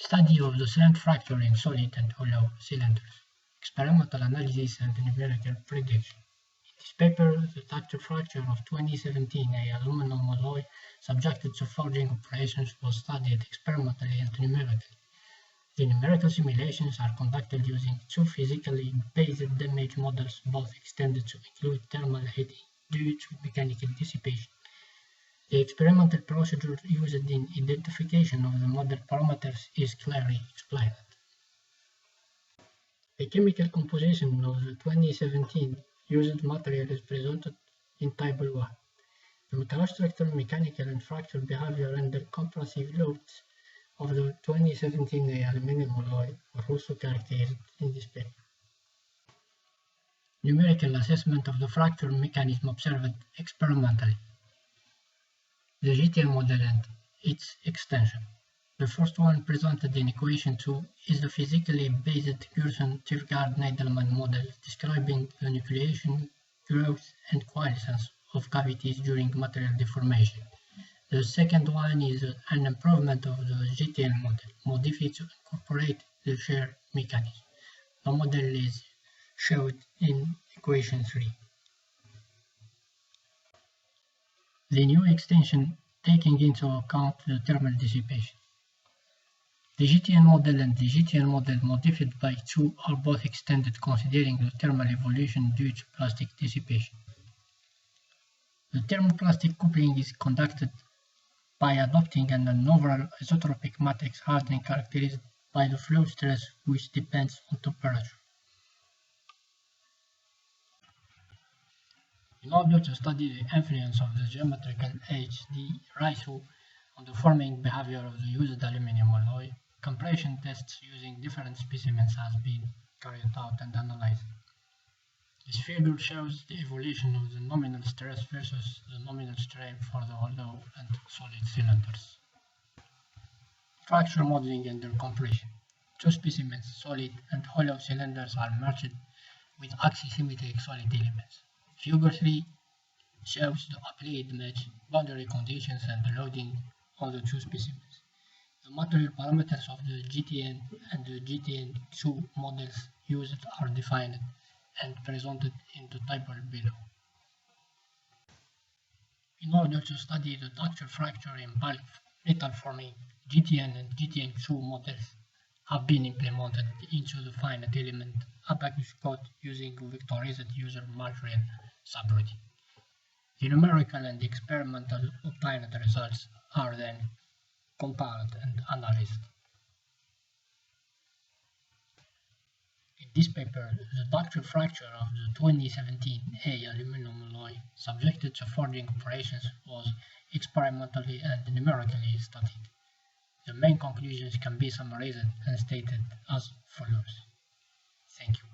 Study of the slant fracture in solid and hollow cylinders, experimental analysis and numerical prediction. In this paper, the ductile fracture of 2017 aluminum alloy subjected to forging operations was studied experimentally and numerically. The numerical simulations are conducted using two physically based damage models, both extended to include thermal heating due to mechanical dissipation. The experimental procedure used in identification of the model parameters is clearly explained. The chemical composition of the 2017 used material is presented in Table 1. The microstructure, mechanical and fracture behavior and the compressive loads of the 2017 aluminum alloy are also characterized in this paper. Numerical assessment of the fracture mechanism observed experimentally. The GTN model and its extension. The first one presented in equation 2 is the physically based Gurson-Tvergaard-Needleman model describing the nucleation, growth and coexistence of cavities during material deformation. The second one is an improvement of the GTN model, modified to incorporate the shear mechanism. The model is shown in equation 3. The new extension taking into account the thermal dissipation. The GTN model and the GTN model modified by 2 are both extended considering the thermal evolution due to plastic dissipation. The thermoplastic coupling is conducted by adopting an overall isotropic matrix hardening characterized by the flow stress which depends on temperature. In order to study the influence of the geometrical HD ratio on the forming behavior of the used aluminum alloy, compression tests using different specimens has been carried out and analyzed. This figure shows the evolution of the nominal stress versus the nominal strain for the hollow and solid cylinders. Fracture modeling under compression. Two specimens, solid and hollow cylinders, are merged with axisymmetric solid elements. Figure 3 shows the applied match, boundary conditions and loading on the two specimens. The material parameters of the GTN and the GTN2 models used are defined and presented in the table below. In order to study the ductile fracture in bulk metal forming, GTN and GTN2 models have been implemented into the finite element Abaqus code using Vectorized User MATerial subroutine. The numerical and experimental obtained results are then compared and analyzed. In this paper, the ductile fracture of the 2017 aluminum alloy subjected to forging operations was experimentally and numerically studied. The main conclusions can be summarized and stated as follows. Thank you.